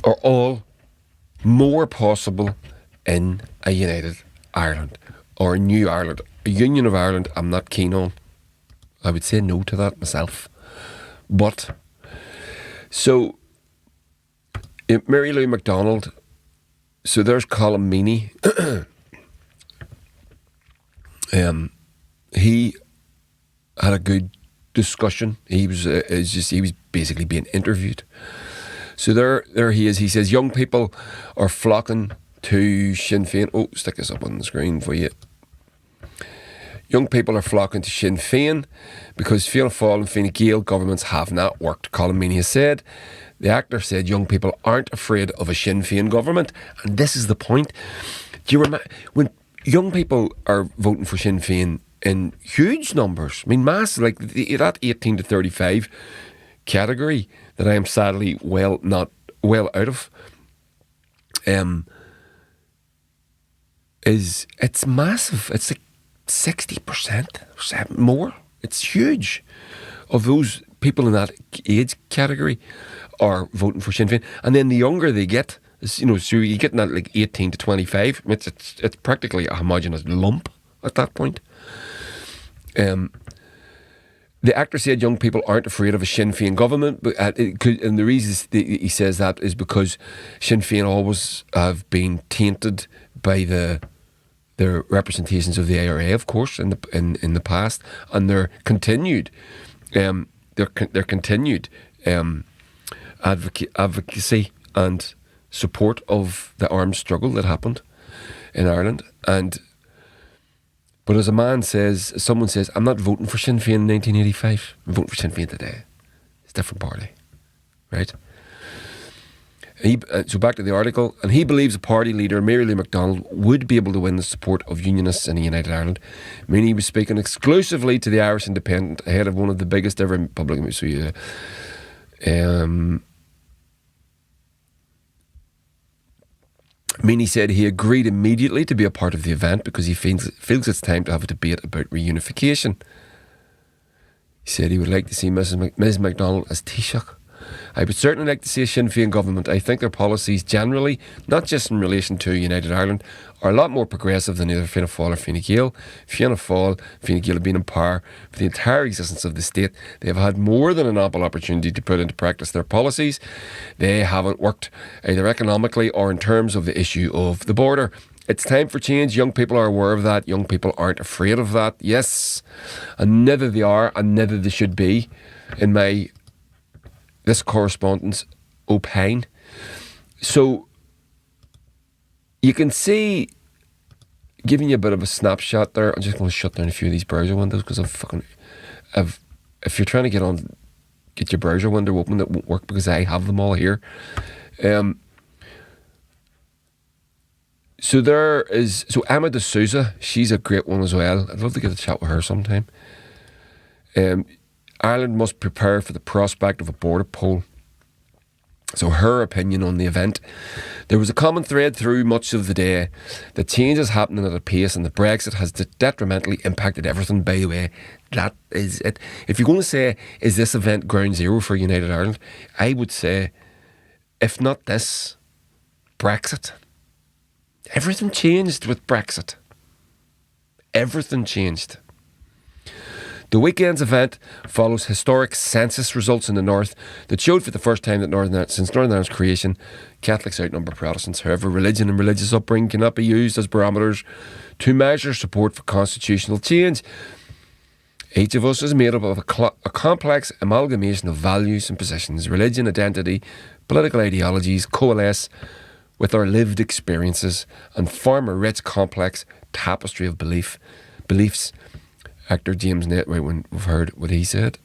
Speaker 1: are all more possible in a United Ireland or a new Ireland. A Union of Ireland I'm not keen on. I would say no to that myself. But so Mary Lou McDonald, so there's Colin Meaney. He had a good discussion. He was basically being interviewed. So there he is. He says young people are flocking to Sinn Féin. Oh, stick this up on the screen for you. Young people are flocking to Sinn Féin because Fianna Fáil and Fine Gael governments have not worked. Colin Meaney has said. The actor said young people aren't afraid of a Sinn Féin government, and this is the point. Do you remember when young people are voting for Sinn Féin in huge numbers? I mean, massive, like that 18 to 35 category that I am sadly not well out of. It's massive. It's like 60% or more. It's huge of those people in that age category are voting for Sinn Féin, and then the younger they get, so you're getting that like 18 to 25. It's practically a homogenous lump at that point. The actor said young people aren't afraid of a Sinn Féin government, and the reason he says that is because Sinn Féin always have been tainted by the representations of the IRA, of course, in the past, and their continued advocacy and support of the armed struggle that happened in Ireland. But as someone says, I'm not voting for Sinn Féin in 1985. I'm voting for Sinn Féin today. It's a different party, right? So back to the article, and he believes a party leader, Mary Lou McDonald, would be able to win the support of unionists in a United Ireland. Meaney was speaking exclusively to the Irish Independent ahead of one of the biggest ever public meetings. Meaney said he agreed immediately to be a part of the event because he feels it's time to have a debate about reunification. He said he would like to see Ms MacDonald as Taoiseach. I would certainly like to see a Sinn Féin government. I think their policies generally, not just in relation to United Ireland, are a lot more progressive than either Fianna Fáil or Fine Gael. Fianna Fáil, Fine Gael have been in power for the entire existence of the state. They have had more than an ample opportunity to put into practice their policies. They haven't worked either economically or in terms of the issue of the border. It's time for change. Young people are aware of that. Young people aren't afraid of that. Yes, and neither they are, and neither they should be, in this correspondence opine. So you can see, giving you a bit of a snapshot there. I'm just going to shut down a few of these browser windows because if you're trying to get your browser window open, it won't work because I have them all here. So Emma de Souza, she's a great one as well. I'd love to get a chat with her sometime. Ireland must prepare for the prospect of a border poll. So her opinion on the event. There was a common thread through much of the day that change is happening at a pace and that Brexit has detrimentally impacted everything. By the way, that is it. If you're going to say, is this event ground zero for United Ireland? I would say, if not this, Brexit. Everything changed with Brexit. Everything changed. The weekend's event follows historic census results in the north that showed for the first time that since Northern Ireland's creation, Catholics outnumber Protestants. However, religion and religious upbringing cannot be used as barometers to measure support for constitutional change. Each of us is made up of a complex amalgamation of values and positions. Religion, identity, political ideologies coalesce with our lived experiences and form a rich, complex tapestry of beliefs. Actor James Netway, when we've heard what he said.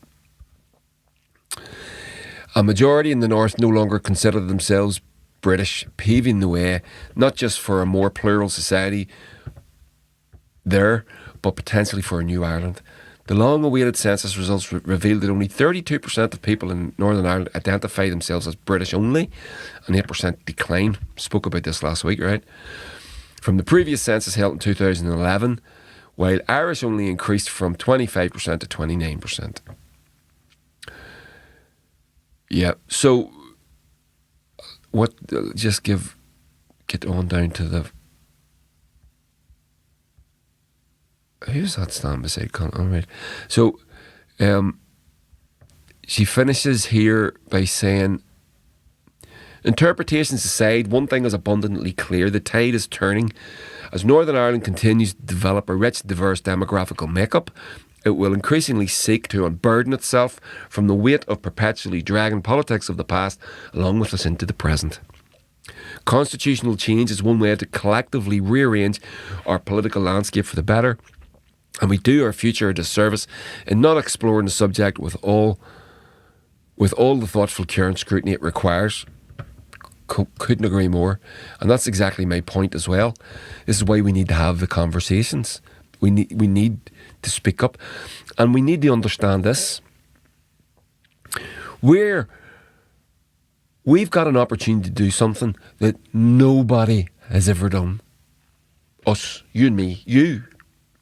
Speaker 1: A majority in the north no longer consider themselves British, paving the way not just for a more plural society there, but potentially for a new Ireland. The long-awaited census results revealed that only 32% of people in Northern Ireland identify themselves as British only, an 8% decline. Spoke about this last week, right? From the previous census held in 2011, while Irish only increased from 25% to 29%. Yeah, so just get on down to the... Who's that stand beside Colin? All right. So, she finishes here by saying, interpretations aside, one thing is abundantly clear: the tide is turning. As Northern Ireland continues to develop a rich, diverse demographical makeup, it will increasingly seek to unburden itself from the weight of perpetually dragging politics of the past along with us into the present. Constitutional change is one way to collectively rearrange our political landscape for the better, and we do our future a disservice in not exploring the subject with all the thoughtful care and scrutiny it requires. Couldn't agree more. And that's exactly my point as well. This is why we need to have the conversations. We need to speak up, and we need to understand this. We've got an opportunity to do something that nobody has ever done. Us, you and me, you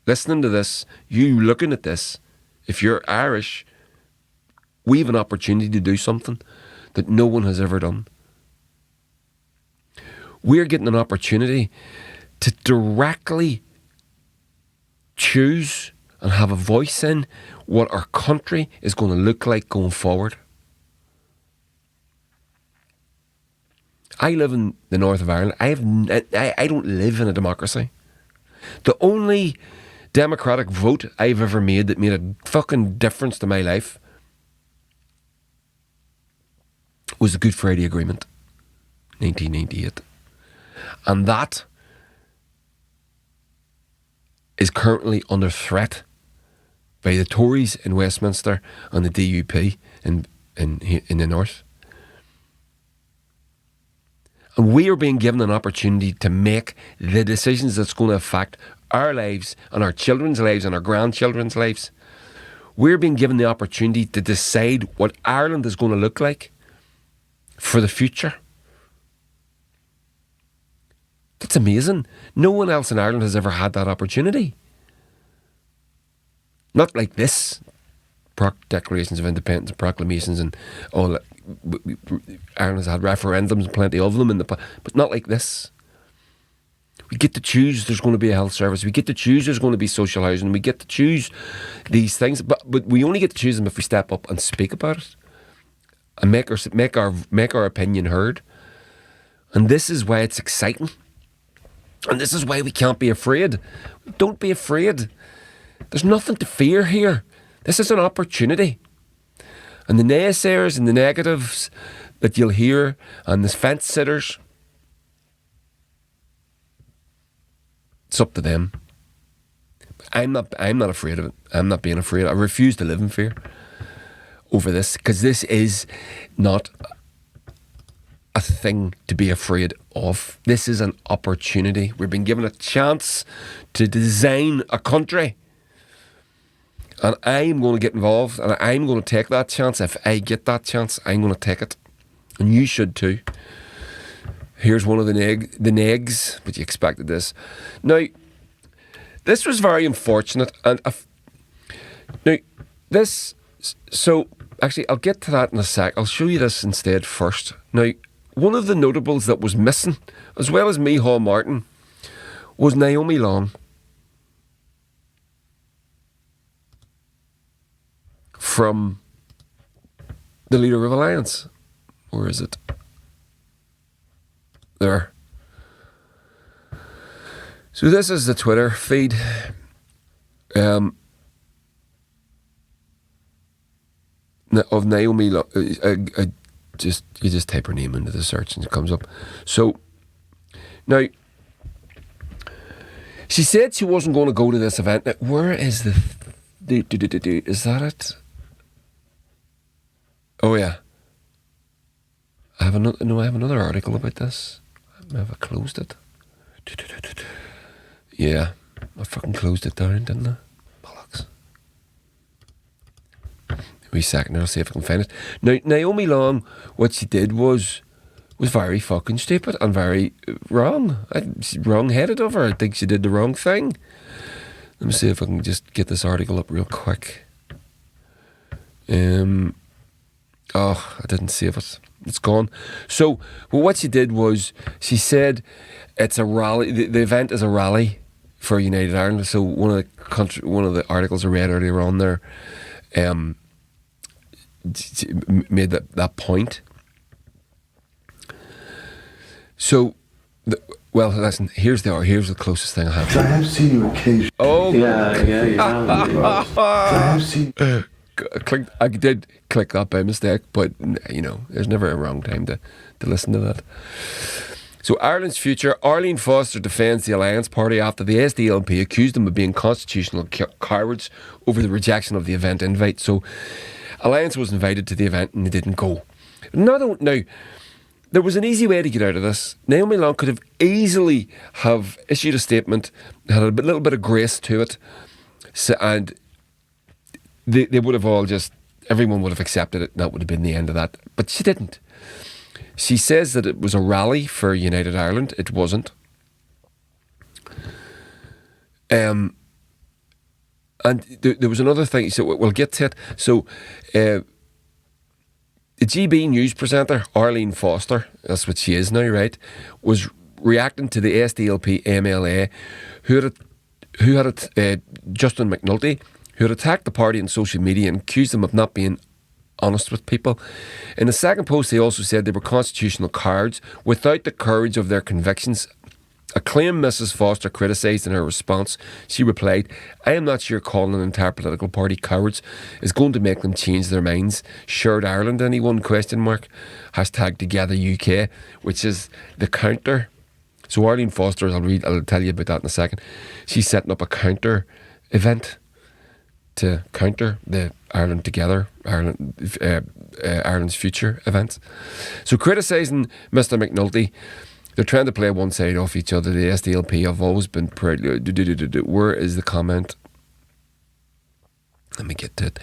Speaker 1: listening to this, you looking at this. If you're Irish, we have an opportunity to do something that no one has ever done. We're getting an opportunity to directly choose and have a voice in what our country is going to look like going forward. I live in the north of Ireland. I don't live in a democracy. The only democratic vote I've ever made that made a fucking difference to my life was the Good Friday Agreement, 1998. And that is currently under threat by the Tories in Westminster and the DUP in the north. And we are being given an opportunity to make the decisions that's going to affect our lives and our children's lives and our grandchildren's lives. We're being given the opportunity to decide what Ireland is going to look like for the future. That's amazing. No one else in Ireland has ever had that opportunity. Not like this. Declarations of Independence and proclamations and all that. Ireland has had referendums, plenty of them, but not like this. We get to choose there's going to be a health service. We get to choose there's going to be social housing. We get to choose these things, but we only get to choose them if we step up and speak about it and make our opinion heard. And this is why it's exciting. And this is why we can't be afraid. Don't be afraid. There's nothing to fear here. This is an opportunity. And the naysayers and the negatives that you'll hear and the fence sitters, it's up to them. I'm not afraid of it. I'm not being afraid. I refuse to live in fear over this, because this is not a thing to be afraid of. This is an opportunity. We've been given a chance to design a country. And I'm going to get involved, and I'm going to take that chance. If I get that chance, I'm going to take it. And you should too. Here's one of the negs, but you expected this. Now, this was very unfortunate, and now this. So actually, I'll get to that in a sec. I'll show you this instead first. Now, one of the notables that was missing, as well as Micheál Martin, was Naomi Long. From the leader of Alliance. Where is it? There. So this is the Twitter feed. Of Naomi Long. You just type her name into the search and it comes up. So now she said she wasn't going to go to this event. Now, where is the is that it? Oh yeah. I have another article about this. Have I closed it? Yeah, I fucking closed it down, didn't I? Bollocks. Wait a second, I'll see if I can find it. Now, Naomi Long, what she did was very fucking stupid and very wrong. Wrong-headed of her. I think she did the wrong thing. Let me see if I can just get this article up real quick. Oh, I didn't save it. It's gone. So, well, what she did was she said it's a rally. The event is a rally for United Ireland. So one of the articles I read earlier on there, made that point. So, well, listen. Here's the closest thing I have.
Speaker 4: I have seen you occasionally.
Speaker 1: Oh,
Speaker 4: Yeah. I have seen.
Speaker 1: I did click that by mistake, but there's never a wrong time to listen to that. So Ireland's future. Arlene Foster defends the Alliance Party after the SDLP accused them of being constitutional cowards over the rejection of the event invite. So Alliance was invited to the event and they didn't go. Now, there was an easy way to get out of this. Naomi Long could have easily have issued a statement, had a little bit of grace to it, and they would have everyone would have accepted it, and that would have been the end of that. But she didn't. She says that it was a rally for United Ireland. It wasn't. And there was another thing. So we'll get to it. So the GB news presenter, Arlene Foster, that's what she is now, right, was reacting to the SDLP MLA who had Justin McNulty, who had attacked the party on social media and accused them of not being honest with people. In the second post, they also said they were constitutional cowards without the courage of their convictions. A claim Mrs. Foster criticised. In her response, she replied, "I am not sure calling an entire political party cowards is going to make them change their minds. Shared Ireland, anyone? Hashtag Together UK," which is the counter. So Arlene Foster, I'll tell you about that in a second. She's setting up a counter event to counter the Ireland Together, Ireland's Future events. So criticising Mr. McNulty, they're trying to play one side off each other. The SDLP have always been proud. Where is the comment? Let me get to it.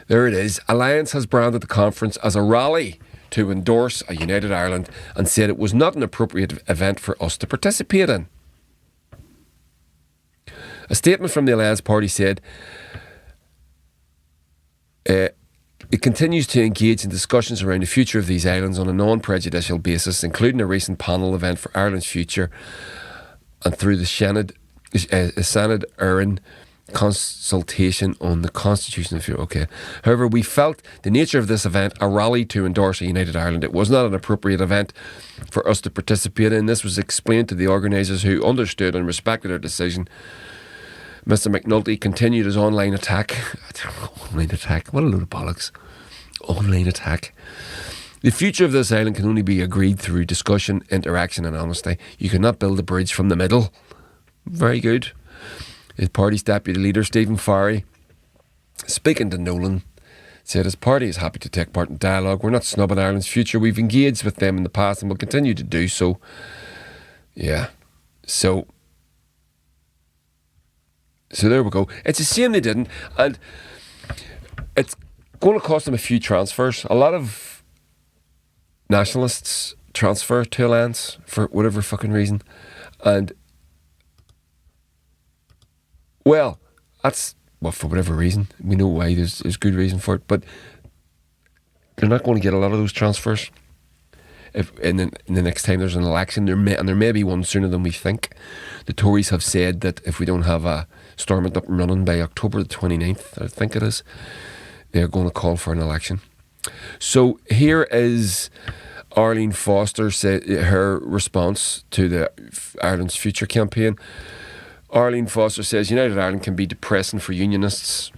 Speaker 1: There it is. Alliance has branded the conference as a rally to endorse a United Ireland and said it was not an appropriate event for us to participate in. A statement from the Alliance Party said it continues to engage in discussions around the future of these islands on a non-prejudicial basis, including a recent panel event for Ireland's future and through the Seanad Éireann consultation on the Constitution of the future. Okay. However, we felt the nature of this event, a rally to endorse a United Ireland, it was not an appropriate event for us to participate in. This was explained to the organisers, who understood and respected our decision. Mr. McNulty continued his online attack. Online attack? What a load of bollocks. Online attack. The future of this island can only be agreed through discussion, interaction and honesty. You cannot build a bridge from the middle. Very good. His party's deputy leader, Stephen Farry, speaking to Nolan, said his party is happy to take part in dialogue. We're not snubbing Ireland's future. We've engaged with them in the past and will continue to do so. Yeah. So there we go. It's a shame they didn't, and it's going to cost them a few transfers. A lot of nationalists transfer to Alliance for whatever fucking reason. And, well, for whatever reason. We know why, there's good reason for it. But they're not going to get a lot of those transfers. If in the next time there's an election, there may be one sooner than we think. The Tories have said that if we don't have a Stormont up and running by October the 29th, I think it is, they're going to call for an election. So here is Arlene Foster, her response to the Ireland's Future campaign. Arlene Foster says, United Ireland can be depressing for unionists.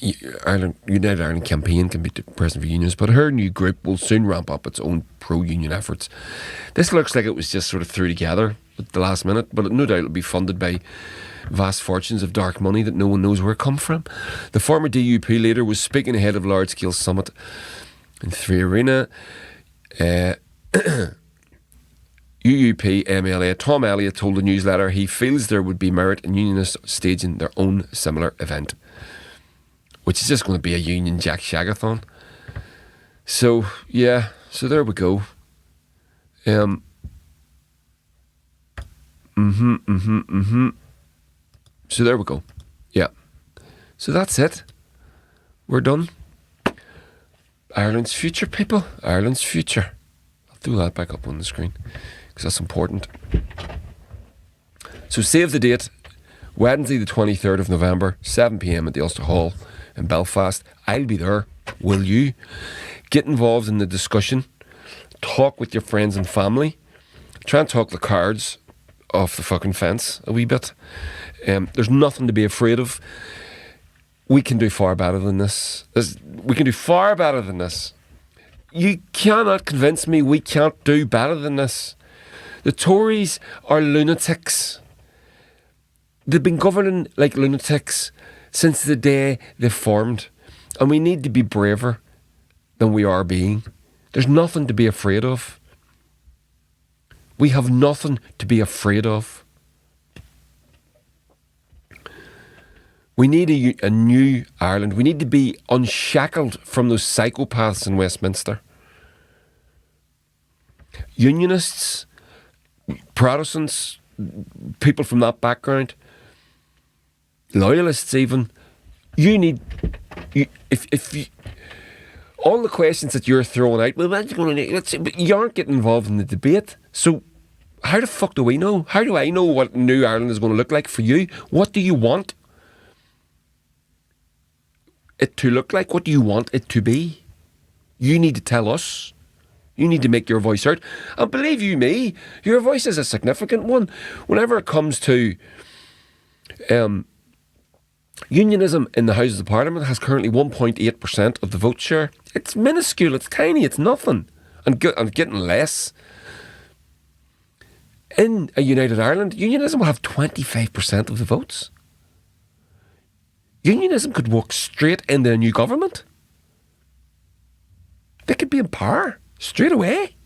Speaker 1: United Ireland campaign can be depressing for unions, but her new group will soon ramp up its own pro-union efforts. This looks like it was just sort of threw together at the last minute, but no doubt it'll be funded by vast fortunes of dark money that no one knows where it come from. The former DUP leader was speaking ahead of a large-scale summit in Three Arena. UUP MLA Tom Elliott told the newsletter he feels there would be merit in unionists staging their own similar event, which is just going to be a Union Jack Shagathon. So, yeah, so there we go. So there we go. Yeah. So that's it. We're done. Ireland's future, people. Ireland's future. I'll throw that back up on the screen because that's important. So save the date. Wednesday the 23rd of November, 7 p.m. at the Ulster Hall in Belfast. I'll be there. Will you? Get involved in the discussion. Talk with your friends and family. Try and talk the cards off the fucking fence a wee bit. There's nothing to be afraid of. We can do far better than this. We can do far better than this. You cannot convince me we can't do better than this. The Tories are lunatics. They've been governing like lunatics since the day they formed. And we need to be braver than we are being. There's nothing to be afraid of. We have nothing to be afraid of. We need a new Ireland. We need to be unshackled from those psychopaths in Westminster. Unionists, Protestants, people from that background, loyalists even, all the questions that you're throwing out, well, but you aren't getting involved in the debate. So how the fuck do we know? How do I know what new Ireland is going to look like for you? What do you want it to look like? What do you want it to be? You need to tell us. You need to make your voice heard. And believe you me, your voice is a significant one. Whenever it comes to unionism in the Houses of Parliament has currently 1.8% of the vote share. It's minuscule, it's tiny, it's nothing. And getting less. In a united Ireland, unionism will have 25% of the votes. Unionism could walk straight into a new government. They could be in power straight away.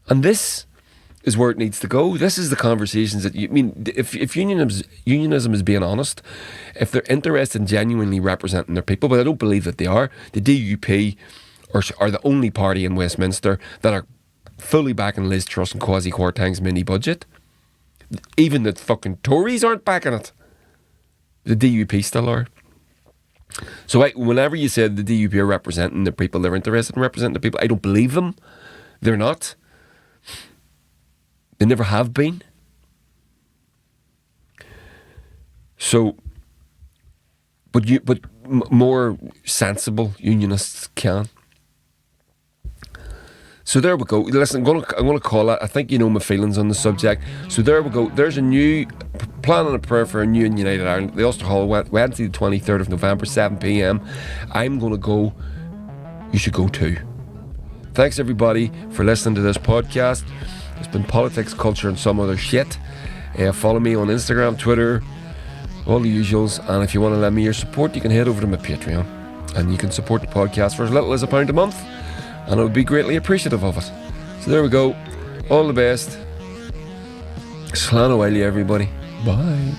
Speaker 1: And this is where it needs to go. This is the conversations that if unionism is being honest, if they're interested in genuinely representing their people, but I don't believe that they are, the DUP are the only party in Westminster that are fully backing Liz Truss and Kwasi Kwarteng's mini budget. Even the fucking Tories aren't backing it. The DUP still are. So whenever you said the DUP are representing the people, they're interested in representing the people, I don't believe them. They're not. They never have been. So, but more sensible unionists can. So there we go. Listen, I'm going to call it. I think you know my feelings on the subject. So there we go. There's a new plan and a prayer for a new and united Ireland. The Ulster Hall, Wednesday the 23rd of November, 7 p.m. I'm going to go. You should go too. Thanks everybody for listening to this podcast. It's been politics, culture and some other shit. Follow me on Instagram, Twitter, all the usuals. And if you want to lend me your support, you can head over to my Patreon. And you can support the podcast for as little as £1 a month. And I would be greatly appreciative of it. So there we go. All the best. Slán O'Reilly, everybody. Bye.